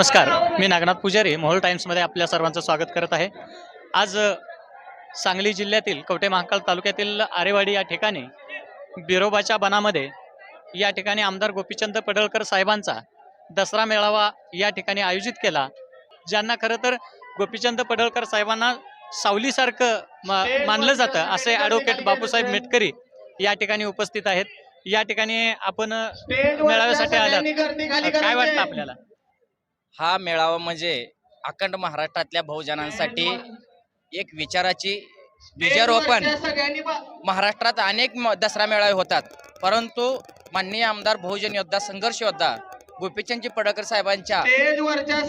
नमस्कार, मी नागनाथ पुजारी मोहोळ टाइम्समध्ये आपल्या सर्वांचं स्वागत करत आहे। आज सांगली जिल्ह्यातील कवठे महांकाळ तालुक्यातील आरेवाडी या ठिकाणी बिरोबाच्या बनामध्ये या ठिकाणी आमदार गोपीचंद पडळकर साहेबांचा दसरा मेळावा या ठिकाणी आयोजित केला, ज्यांना खरं तर गोपीचंद पडळकर साहेबांना सावलीसारखं मानलं जातं असे ॲडव्होकेट बापूसाहेब मेटकरी या ठिकाणी उपस्थित आहेत। या ठिकाणी आपण मेळाव्यासाठी आलात, काय वाटतं आपल्याला? हा मेळावा म्हणजे अखंड महाराष्ट्रातल्या बहुजनांसाठी एक विचाराची बीजारोपण। महाराष्ट्रात अनेक दसरा मेळावे होतात, परंतु माननीय आमदार बहुजन योद्धा संघर्ष योद्धा गोपीचंदजी पडळकर साहेबांच्या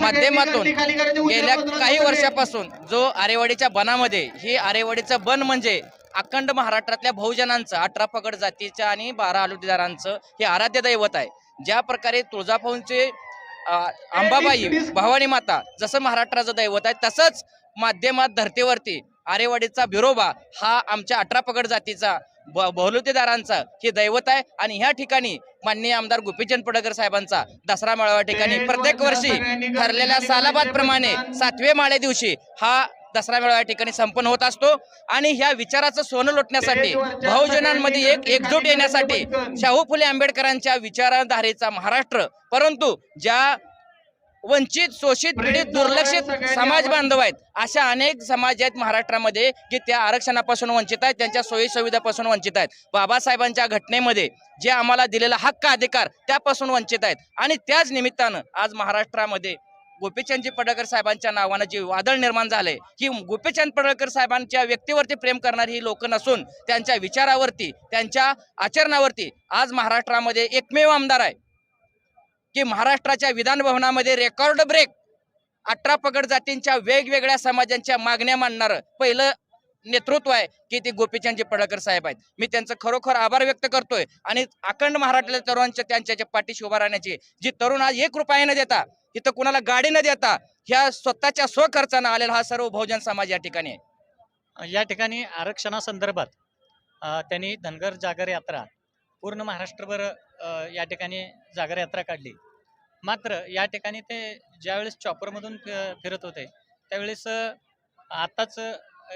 माध्यमातून गेल्या काही वर्षापासून जो आरेवाडीच्या बनामध्ये, ही आरेवाडीचं बन म्हणजे अखंड महाराष्ट्रातल्या बहुजनांचं 18 पगड जातीच्या आणि 12 आलुटीदारांचं हे आराध्य दैवत आहे। ज्या प्रकारे तुळजाभवानीचे अंबाबाई भवानी माता जसं महाराष्ट्राचं दैवत आहे, तसंच माध्यमात धर्तीवरती आरेवाडीचा बिरोबा हा आमच्या 18 पगड जातीचा बहुलुतेदारांचा हे दैवत आहे। आणि ह्या ठिकाणी माननीय आमदार गोपीचंद पडळकर साहेबांचा दसरा मेळावा ठिकाणी प्रत्येक वर्षी ठरलेल्या सालाबाद प्रमाणे 7वे माळे दिवशी हा दसरा मेळावा या ठिकाणी संपन्न होत असतो। आणि ह्या विचाराचं सोनं लोटण्यासाठी, बहुजनांमध्ये एक एकजूट येण्यासाठी शाहू फुले आंबेडकरांच्या विचारधारेचा महाराष्ट्र, परंतु ज्या वंचित, शोषित, पीडित, दुर्लक्षित समाज बांधव आहेत, अशा अनेक समाज आहेत महाराष्ट्रामध्ये की त्या आरक्षणापासून वंचित आहेत, त्यांच्या सोयी सुविधापासून वंचित आहेत, बाबासाहेबांच्या घटनेमध्ये जे आम्हाला दिलेला हक्क अधिकार त्यापासून वंचित आहेत। आणि त्याच निमित्तानं आज महाराष्ट्रामध्ये गोपीचंदजी पडळकर साहेबांच्या नावानं जे वादळ निर्माण झाले, की गोपीचंद पडळकर साहेबांच्या व्यक्तीवरती प्रेम करणारी ही लोक नसून त्यांच्या विचारावरती, त्यांच्या आचरणावरती आज महाराष्ट्रामध्ये एकमेव आमदार आहे की महाराष्ट्राच्या विधान भवनामध्ये रेकॉर्ड ब्रेक 18 पगड जातींच्या वेगवेगळ्या समाजांच्या मागण्या मांडणारं पहिलं नेतृत्व आहे की ते गोपीचंदजी पडळकर साहेब आहेत। मी त्यांचं खरोखर आभार व्यक्त करतोय। आणि अखंड महाराष्ट्रातल्या तरुणांच्या त्यांच्या पाठीशी उभा राहण्याची जी तरुण आज 1 रुपया न देता, इथं कुणाला गाडी न देता, ह्या स्वतःच्या स्वखर्चानं आलेला हा सर्व बहुजन समाज या ठिकाणी आहे। या ठिकाणी आरक्षणासंदर्भात त्यांनी धनगर जागर यात्रा पूर्ण महाराष्ट्रभर या ठिकाणी जागर यात्रा काढली। मात्र या ठिकाणी ते ज्यावेळेस चॉपरमधून फिरत होते त्यावेळेस आताच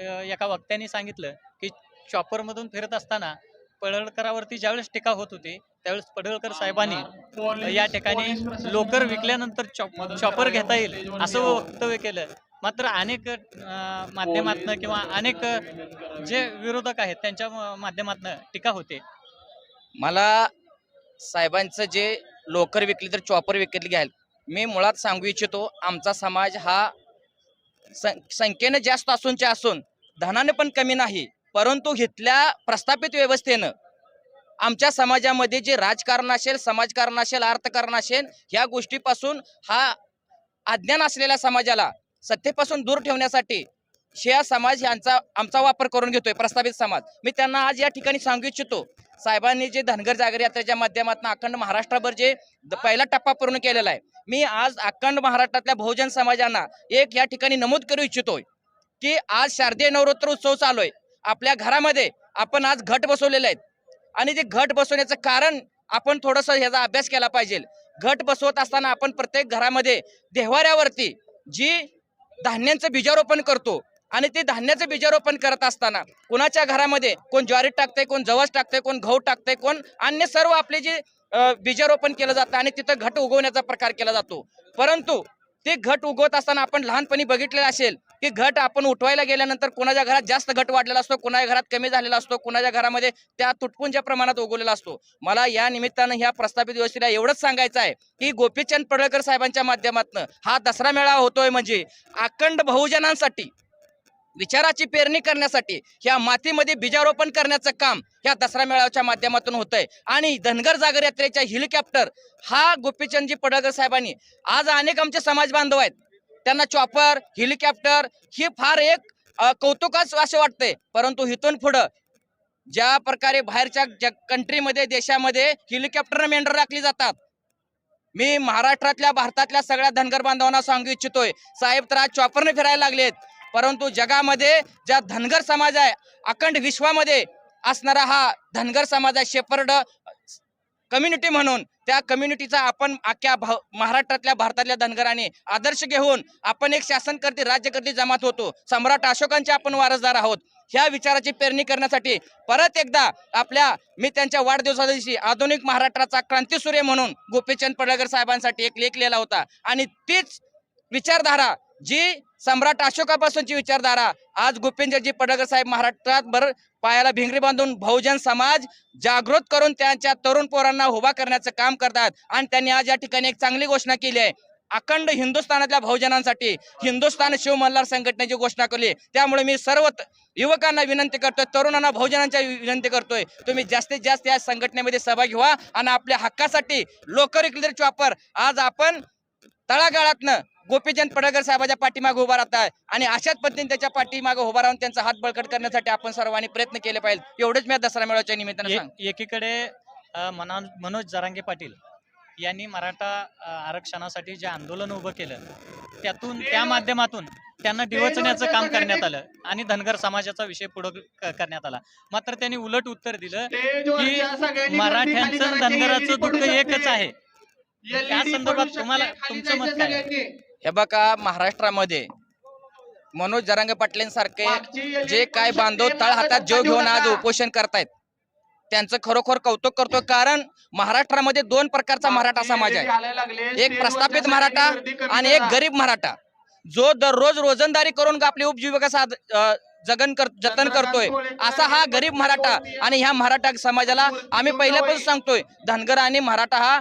एका वक्त्यांनी सांगितलं की चॉपरमधून फिरत असताना पडळकरावरती ज्यावेळेस टीका होत होती त्यावेळेस पडळकर साहेबांनी या ठिकाणी लोकर विकल्यानंतर चॉपर घेता येईल असं वक्तव्य केलं। मात्र अनेक माध्यमातनं किंवा अनेक जे विरोधक आहेत त्यांच्या माध्यमातनं टीका होते। मला साहेबांचं जे लोकर विकली तर चॉपर विकली घ्याल, मी मुळात सांगू इच्छितो, आमचा समाज हा संख्येने जास्त असूनच्या असून धनाने पण कमी नाही, परंतु इथल्या प्रस्थापित व्यवस्थेनं आमच्या समाजामध्ये जे राजकारण असेल, समाजकारण असेल, अर्थकारण असेल, ह्या गोष्टीपासून हा अज्ञान असलेल्या समाजाला सत्तेपासून दूर ठेवण्यासाठी शिया समाज यांचा आमचा वापर करून घेतोय, प्रस्थापित समाज। मी त्यांना आज या ठिकाणी सांगू इच्छितो, साहेबांनी जे धनगर जागर यात्रेच्या माध्यमातून अखंड महाराष्ट्रभर जे पहिला टप्पा पूर्ण केलेला आहे, मी आज अखंड महाराष्ट्रातल्या बहुजन समाजांना एक या ठिकाणी नमूद करू इच्छितोय की आज शारदीय नवरात्र उत्सव चालू आहे। आपल्या घरामध्ये आपण आज घट बसवलेले आहेत आणि ते घट बसवण्याचं कारण आपण थोडंसं ह्याचा अभ्यास केला पाहिजे। घट बसवत असताना आपण प्रत्येक घरामध्ये देव्हाऱ्यावरती जी धान्यांचं बीजारोपण करतो आणि ते धान्याचं बीजारोपण करत असताना कोणाच्या घरामध्ये कोण ज्वारी टाकते, कोण जवस टाकते, कोण गहू टाकते, कोण अन्य सर्व आपले जे बीजारोपण केलं जातं आणि तिथं घट उगवण्याचा प्रकार केला जातो। परंतु ते घट उगवत असताना आपण लहानपणी बघितलेलं असेल की घट आपण उठवायला गेल्यानंतर कोणाच्या घरात जास्त घट वाढलेला असतो, कोणाच्या घरात कमी झालेला असतो, कोणाच्या घरामध्ये त्या तुटपुंच्या प्रमाणात उगवलेला असतो। मला या निमित्तानं ह्या प्रस्थापित व्यवस्थेला एवढंच सांगायचं आहे की गोपीचंद पडळकर साहेबांच्या माध्यमातून हा दसरा मेळावा होतोय म्हणजे अखंड बहुजनांसाठी विचाराची पेरणी करण्यासाठी, ह्या मातीमध्ये बीजारोपण करण्याचं काम ह्या दसरा मेळाव्याच्या माध्यमातून होतंय। आणि धनगर जागर यात्रेच्या हेलिकॉप्टर हा गोपीचंदजी पडळकर साहेबांनी, आज अनेक आमचे समाज बांधव आहेत त्यांना चॉपर, हेलिकॉप्टर ही फार एक कौतुकाच असे वाटते, परंतु इथून पुढं ज्या प्रकारे बाहेरच्या कंट्रीमध्ये, देशामध्ये हेलिकॉप्टरनं मेंढर राखली जातात, मी महाराष्ट्रातल्या, भारतातल्या सगळ्या धनगर बांधवांना सांगू इच्छितोय, साहेब तर आज चॉपरने फिरायला लागलेत, परंतु जगामध्ये ज्या धनगर समाज आहे, अखंड विश्वामध्ये असणारा हा धनगर समाज आहे, शेपर्ड कम्युनिटी म्हणून त्या कम्युनिटीचा आपण अख्ख्या महाराष्ट्रातल्या भारतातल्या धनगरांनी आदर्श घेऊन आपण एक शासनकर्ते राज्यकर्ते जमात होतो. सम्राट अशोकांचे आपण वारसदार आहोत. ह्या विचाराची पेरणी करण्यासाठी परत एकदा मी त्यांच्या वाढदिवसा दिवशी आधुनिक महाराष्ट्राचा क्रांतीसूर्य म्हणून गोपीचंद पडळकर साहेबांसाठी एक लेख लिहिला होता. आणि तीच विचारधारा जी सम्राट अशोकापासूनची विचारधारा आज गोपीचंदजी पडळकर साहेब महाराष्ट्रात पायाला भिंगरी बांधून बहुजन समाज जागृत करून त्यांच्या तरुण पोरांना उभा करण्याचं काम करतात. आणि त्यांनी आज या ठिकाणी एक चांगली घोषणा केली आहे. अखंड हिंदुस्थानातल्या बहुजनांसाठी हिंदुस्थान शिव मल्हार संघटनेची घोषणा केली. त्यामुळे मी सर्व युवकांना विनंती करतोय, तरुणांना बहुजनांच्या विनंती करतोय, तुम्ही जास्तीत जास्त या संघटनेमध्ये सहभागी व्हा आणि आपल्या हक्कासाठी लोकर विक्लेदर चॉपर आज आपण तळागाळातनं गोपीचंद पडळकर साहेबांच्या पाठीमागे उभा राहत आहे. आणि अशाच पद्धतीने त्याच्या पाठीमागे उभा राहून त्यांचा हात बळकट करण्यासाठी आपण सर्वांनी प्रयत्न केले पाहिजे. एवढंच मी दसरा मेळाव्याच्या निमित्तानं सांगतो. एकीकडे मनोज जरांगे पाटील यांनी मराठा आरक्षणासाठी जे आंदोलन उभं केलं त्या माध्यमातून त्यांना डिवचण्याचं काम करण्यात आलं आणि धनगर समाजाचा विषय पुढे करण्यात आला. मात्र त्यांनी उलट उत्तर दिलं की मराठ्यांचं धनगराचं दुःख एकच आहे. त्या संदर्भात तुमचं मत काय? हे बघा, महाराष्ट्रामध्ये मनोज जरांगे पाटलांसारखे जे काय बांधव तळ हातात जीव घेऊन आज उपोषण करतायत त्यांचं खरोखर कौतुक करतो. कारण महाराष्ट्रामध्ये दोन प्रकारचा मराठा समाज आहे. एक प्रस्थापित मराठा आणि एक गरीब मराठा, जो दररोज रोजंदारी करून आपली उपजीविका जतन करतोय. असा हा गरीब मराठा. आणि ह्या मराठा समाजाला आम्ही पहिल्यापासून सांगतोय, धनगर आणि मराठा हा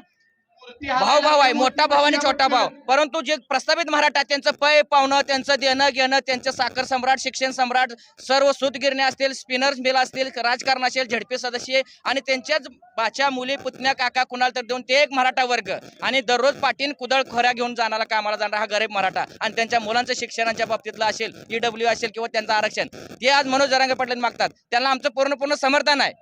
भाऊ आहे, मोठा भाव आणि छोटा भाव. परंतु जे प्रस्तावित मराठा त्यांचं पै पावणं, त्यांचं देणं घेणं, त्यांचं साखर सम्राट, शिक्षण सम्राट, सर्व सूतगिरणे असतील, स्पिनर्स मिल असतील, राजकारण असेल, झडपी सदस्य आणि त्यांच्याच बाच्या मुली पुतण्या काका कुणाला तर देऊन ते एक मराठा वर्ग. आणि दररोज पाठीन कुदळ खोऱ्या घेऊन जाणारा कामाला जाणारा हा गरीब मराठा. आणि त्यांच्या मुलांचं शिक्षणाच्या बाबतीतलं असेल, EW असेल किंवा त्यांचं आरक्षण, ते आज मनोज जरांगे पाटील मागतात. त्यांना आमचं पूर्ण समर्थन आहे.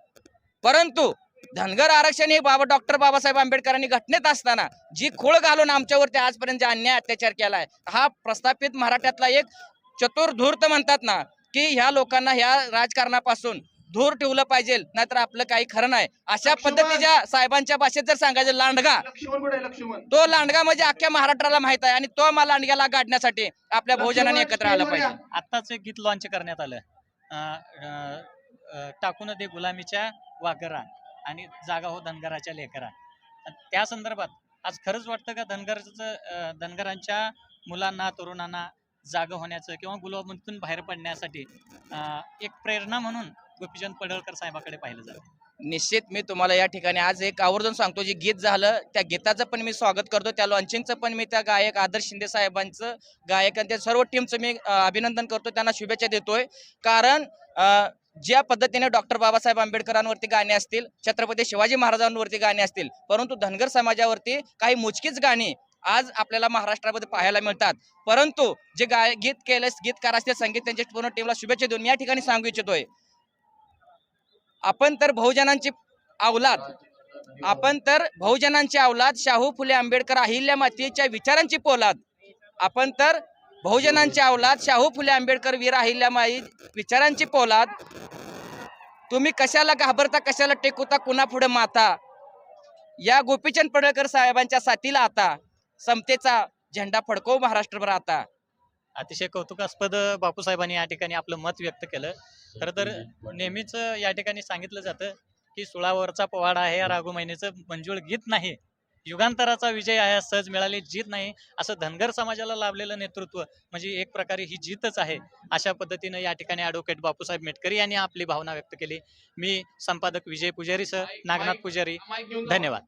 परंतु धनगर आरक्षण हे डॉक्टर बाबासाहेब आंबेडकरांनी घटनेत असताना जी खोळ घालून आमच्यावरती आजपर्यंत अन्याय अत्याचार केलाय, हा प्रस्थापित मराठ्यातला एक चतुर धूर्त म्हणतात ना, की ह्या लोकांना ह्या राजकारणापासून दूर ठेवलं पाहिजे, नाहीतर आपलं काही खरं नाही. अशा पद्धतीच्या साहेबांच्या भाषेत जर सांगायचं, लांडगा, तो लांडगा म्हणजे अख्ख्या महाराष्ट्राला माहित आहे. आणि तो लांडग्याला गाडण्यासाठी आपल्या बहुजनांनी एकत्र आलं पाहिजे. आत्ताच एक गीत लॉन्च करण्यात आलं, टाकून दे गुलामीच्या वाकरा आणि जागा हो धनगराच्या लेकरा. त्या संदर्भात आज खरंच वाटतं का धनगरांच्या मुलांना, तरुणांना जागा होण्याचं किंवा गुलामीतून बाहेर पडण्यासाठी एक प्रेरणा म्हणून गोपीचंद पडळकर साहेबाकडे पाहिलं जातं? निश्चित मी तुम्हाला या ठिकाणी आज एक आवर्जून सांगतो, जे गीत झालं त्या गीताचं पण मी स्वागत करतो. त्या लॉन्चिंगचं पण मी त्या गायक आदर्श शिंदे साहेबांचं, गायक आणि त्या सर्व टीमचं मी अभिनंदन करतो, त्यांना शुभेच्छा देतोय. कारण ज्या पद्धतीने डॉक्टर बाबासाहेब आंबेडकरांवरती गाणी असतील, छत्रपती शिवाजी महाराजांवरती गाणी असतील, परंतु धनगर समाजावरती काही मोजकीच गाणी आज आपल्याला महाराष्ट्रामध्ये पाहायला मिळतात. परंतु जे गीतकार असतील, संगीत, त्यांच्या पूर्ण टीमला शुभेच्छा देऊन मी या ठिकाणी सांगू इच्छितोय, आपण तर बहुजनांची अवलाद, शाहू फुले आंबेडकर अहिल्या मातेच्या विचारांची पोलाद. आपण तर बहुजनांची अवलाद, शाहू फुले आंबेडकर वीर अहिल्यामाई विचारांची पोलाद. तुम्ही कशाला घाबरता, कशाला टेकवता कुणा पुढे माथा. या गोपीचंद पडळकर साहेबांच्या साथीला आता समतेचा झेंडा फडकव महाराष्ट्रभर आता. अतिशय कौतुकास्पद बापूसाहेबांनी या ठिकाणी आपलं मत व्यक्त केलं. खरं तर नेहमीच या ठिकाणी सांगितलं जातं की सुळावरचा पोवाडा आहे, राघू महिनेचं मंजूळ गीत नाही, युगांतराचा विजय आहे, सहज मिळाली जीत नाही. असं धनगर समाजाला लाभलेलं नेतृत्व म्हणजे एक प्रकारे ही जीतच आहे. अशा पद्धतीनं या ठिकाणी ॲडव्होकेट बापूसाहेब मेटकरी यांनी आपली भावना व्यक्त केली. मी संपादक विजय पुजारी सर, नागनाथ पुजारी, धन्यवाद.